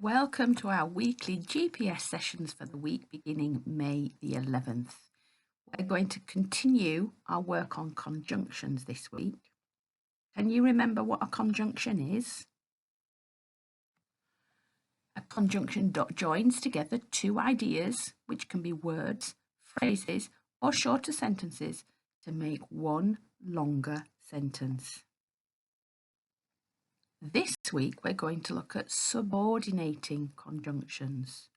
Welcome to our weekly GPS sessions for the week beginning May the 11th. We're going to continue our work on conjunctions this week. Can you remember what a conjunction is? A conjunction joins together two ideas, which can be words, phrases, or shorter sentences to make one longer sentence. This week, we're going to look at subordinating conjunctions.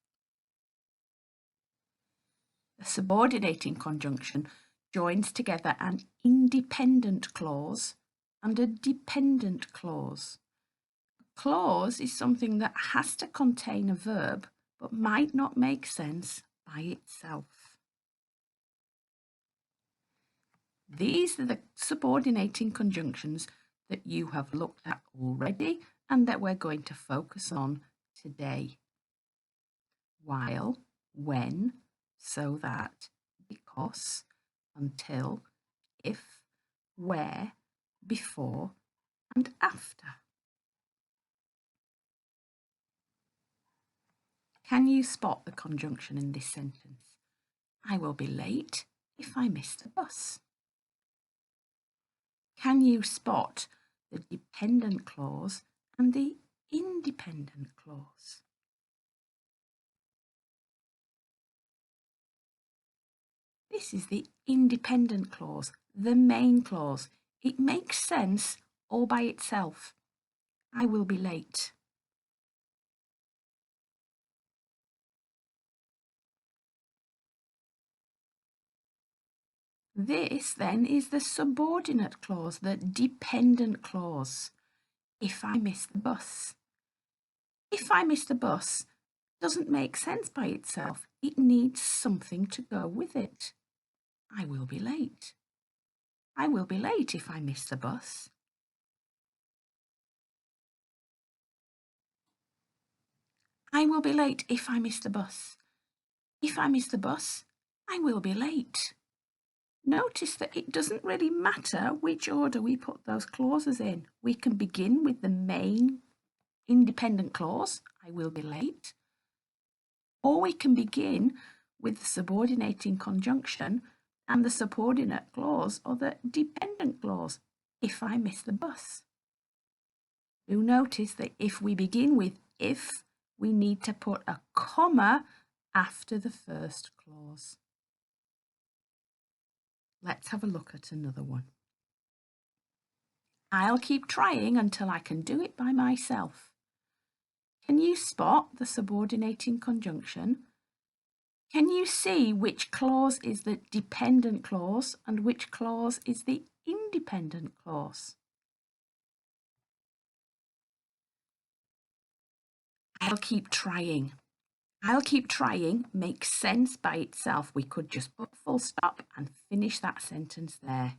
A subordinating conjunction joins together an independent clause and a dependent clause. A clause is something that has to contain a verb but might not make sense by itself. These are the subordinating conjunctions that you have looked at already and that we're going to focus on today. While, when, so that, because, until, if, where, before, and after. Can you spot the conjunction in this sentence? I will be late if I miss the bus. Can you spot the dependent clause and the independent clause? This is the independent clause, the main clause. It makes sense all by itself. I will be late. This then is the subordinate clause, the dependent clause. If I miss the bus. If I miss the bus doesn't make sense by itself. It needs something to go with it. I will be late. I will be late if I miss the bus. I will be late if I miss the bus. If I miss the bus, I will be late. Notice that it doesn't really matter which order we put those clauses in. We can begin with the main independent clause, I will be late, or we can begin with the subordinating conjunction and the subordinate clause or the dependent clause, if I miss the bus. You'll notice that if we begin with if, we need to put a comma after the first clause. Let's have a look at another one. I'll keep trying until I can do it by myself. Can you spot the subordinating conjunction? Can you see which clause is the dependent clause and which clause is the independent clause? I'll keep trying. I'll keep trying makes sense by itself. We could just put full stop and finish that sentence there.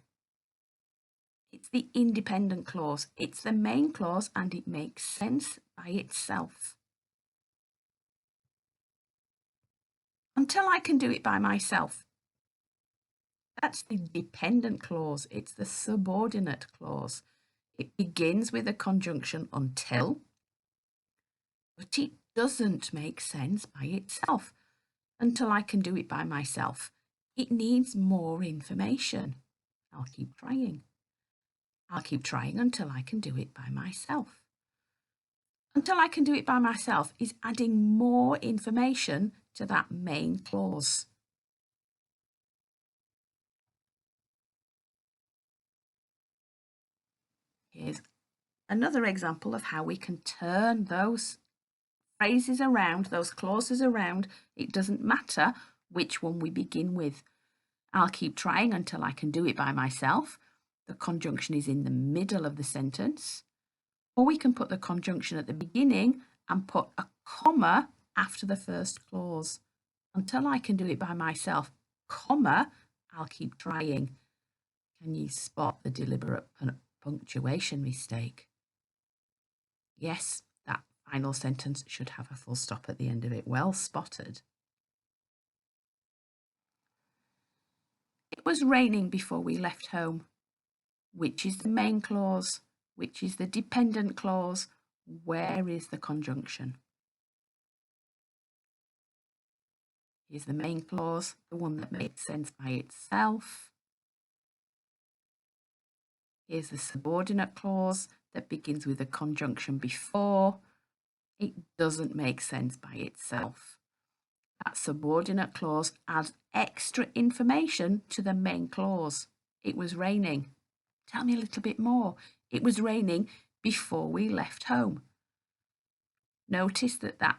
It's the independent clause. It's the main clause and it makes sense by itself. Until I can do it by myself. That's the dependent clause. It's the subordinate clause. It begins with a conjunction until, but it doesn't make sense by itself. Until I can do it by myself. It needs more information. I'll keep trying. I'll keep trying until I can do it by myself. Until I can do it by myself is adding more information to that main clause. Here's another example of how we can turn those phrases around, those clauses around. It doesn't matter which one we begin with. I'll keep trying until I can do it by myself. The conjunction is in the middle of the sentence. Or we can put the conjunction at the beginning and put a comma after the first clause. Until I can do it by myself, comma, I'll keep trying. Can you spot the deliberate punctuation mistake? Yes, that final sentence should have a full stop at the end of it. Well spotted. It was raining before we left home. Which is the main clause? Which is the dependent clause? Where is the conjunction? Here's the main clause, the one that makes sense by itself. Here's the subordinate clause that begins with a conjunction before. It doesn't make sense by itself. That subordinate clause adds extra information to the main clause. It was raining. Tell me a little bit more. It was raining before we left home. Notice that that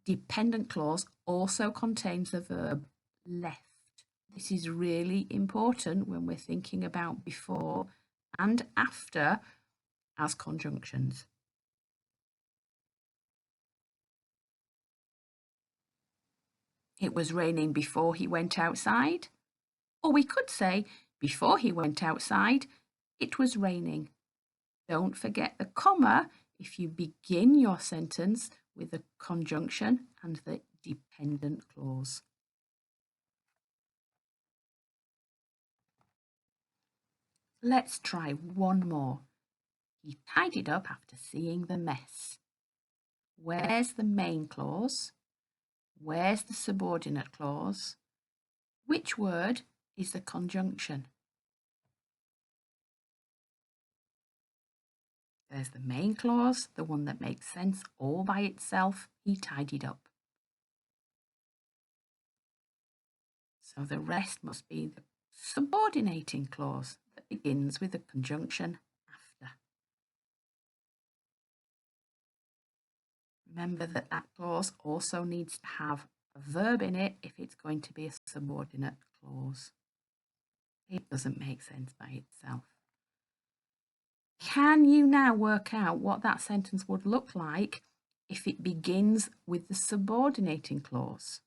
dependent clause also contains the verb left. This is really important when we're thinking about before and after as conjunctions. It was raining before he went outside. Or we could say, before he went outside, it was raining. Don't forget the comma if you begin your sentence with the conjunction and the dependent clause. Let's try one more. He tidied up after seeing the mess. Where's the main clause? Where's the subordinate clause? Which word is the conjunction? There's the main clause, the one that makes sense all by itself. He tidied up. So the rest must be the subordinating clause that begins with the conjunction after. Remember that that clause also needs to have a verb in it if it's going to be a subordinate clause. It doesn't make sense by itself. Can you now work out what that sentence would look like if it begins with the subordinating clause?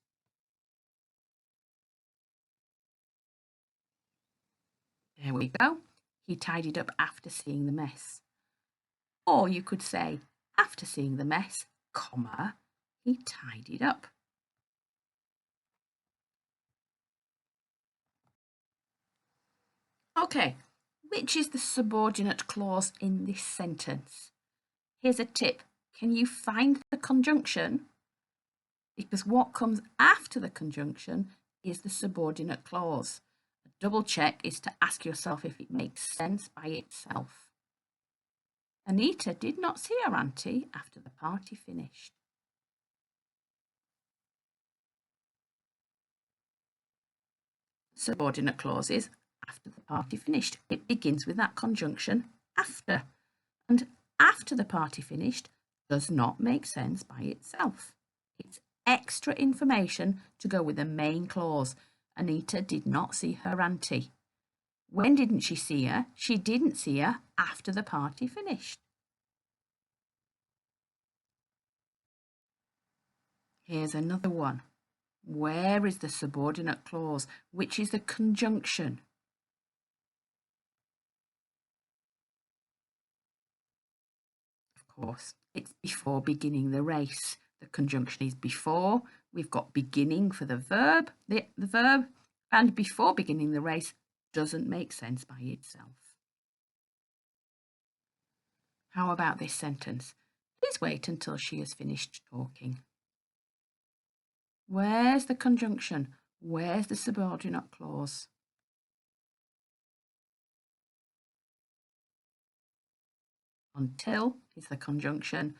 There we go. He tidied up after seeing the mess. Or you could say, after seeing the mess, comma, he tidied up. Okay, which is the subordinate clause in this sentence? Here's a tip. Can you find the conjunction? Because what comes after the conjunction is the subordinate clause. A double check is to ask yourself if it makes sense by itself. Anita did not see her auntie after the party finished. Subordinate clause is after the party finished. It begins with that conjunction after. And after the party finished does not make sense by itself. It's extra information to go with the main clause. Anita did not see her auntie. When didn't she see her? She didn't see her after the party finished. Here's another one. Where is the subordinate clause? Which is the conjunction? Of course, it's before beginning the race. The conjunction is before. We've got beginning for the verb, and before beginning the race doesn't make sense by itself. How about this sentence? Please wait until she has finished talking. Where's the conjunction? Where's the subordinate clause? Until is the conjunction.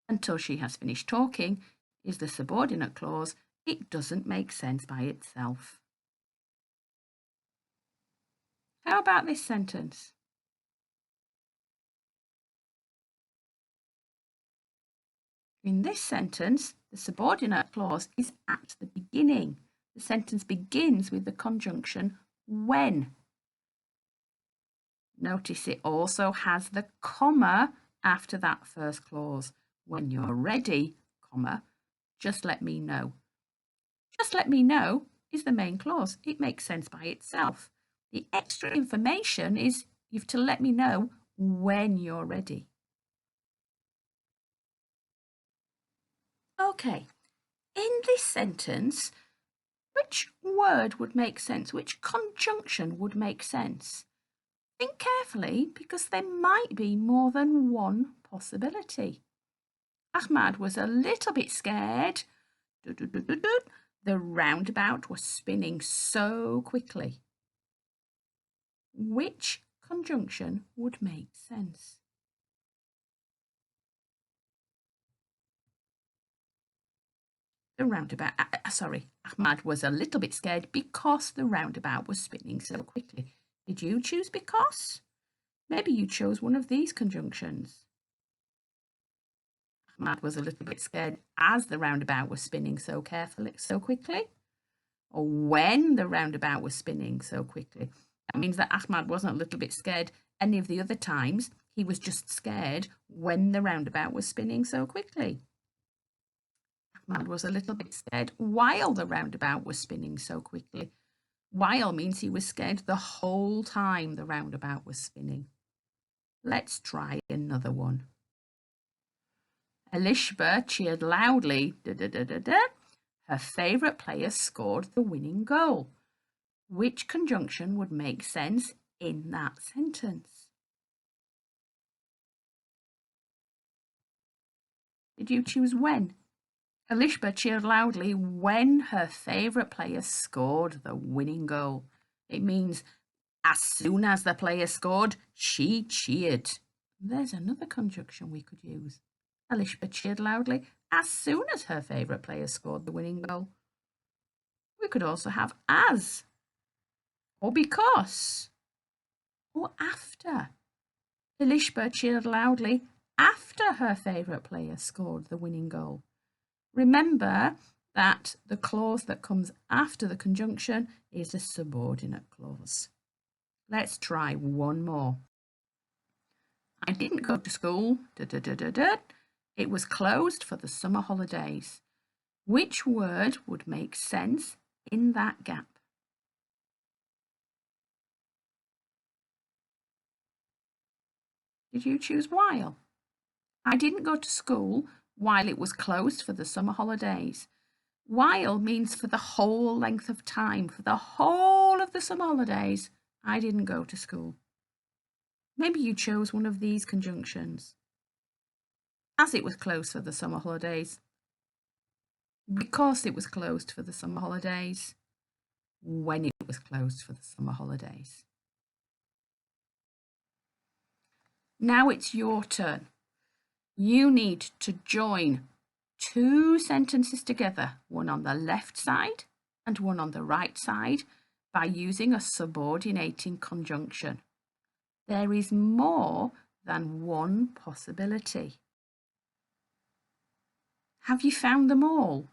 Until she has finished talking is the subordinate clause. It doesn't make sense by itself. How about this sentence? In this sentence, the subordinate clause is at the beginning. The sentence begins with the conjunction when. Notice it also has the comma after that first clause. When you're ready, comma, just let me know. Just let me know is the main clause. It makes sense by itself. The extra information is you have to let me know when you're ready. Okay, in this sentence, which word would make sense? Which conjunction would make sense? Think carefully because there might be more than one possibility. Ahmad was a little bit scared The roundabout was spinning so quickly. Which conjunction would make sense? The roundabout, Ahmad was a little bit scared because the roundabout was spinning so quickly. Did you choose because? Maybe you chose one of these conjunctions. Ahmad was a little bit scared as the roundabout was spinning so quickly, or when the roundabout was spinning so quickly. That means that Ahmad wasn't a little bit scared any of the other times. He was just scared when the roundabout was spinning so quickly. Ahmad was a little bit scared while the roundabout was spinning so quickly. While means he was scared the whole time the roundabout was spinning. Let's try another one. Elishba cheered loudly. Her favourite player scored the winning goal. Which conjunction would make sense in that sentence? Did you choose when? Elishba cheered loudly when her favourite player scored the winning goal. It means as soon as the player scored, she cheered. There's another conjunction we could use. Elishba cheered loudly as soon as her favourite player scored the winning goal. We could also have as, or because, or after. Elishba cheered loudly after her favourite player scored the winning goal. Remember that the clause that comes after the conjunction is a subordinate clause. Let's try one more. I didn't go to school. It was closed for the summer holidays. Which word would make sense in that gap? Did you choose while? I didn't go to school while it was closed for the summer holidays. While means for the whole length of time, for the whole of the summer holidays, I didn't go to school. Maybe you chose one of these conjunctions. As it was closed for the summer holidays. Because it was closed for the summer holidays. When it was closed for the summer holidays. Now it's your turn. You need to join two sentences together, one on the left side and one on the right side, by using a subordinating conjunction. There is more than one possibility. Have you found them all?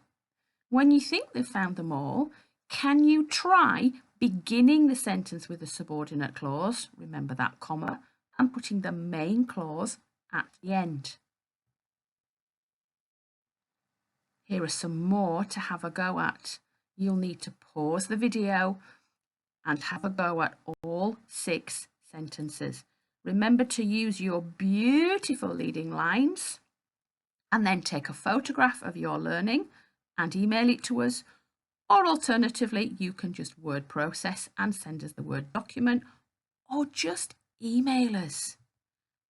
When you think they've found them all, can you try beginning the sentence with a subordinate clause, remember that comma, and putting the main clause at the end? Here are some more to have a go at. You'll need to pause the video and have a go at all 6 sentences. Remember to use your beautiful leading lines and then take a photograph of your learning and email it to us, or alternatively you can just word process and send us the Word document, or just email us.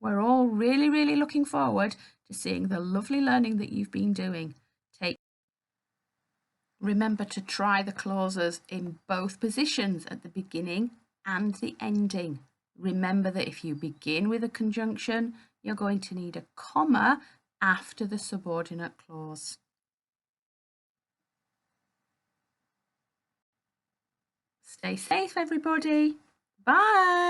We're all really looking forward to seeing the lovely learning that you've been doing. Remember to try the clauses in both positions, at the beginning and the ending. Remember that if you begin with a conjunction, you're going to need a comma after the subordinate clause. Stay safe, everybody. Bye.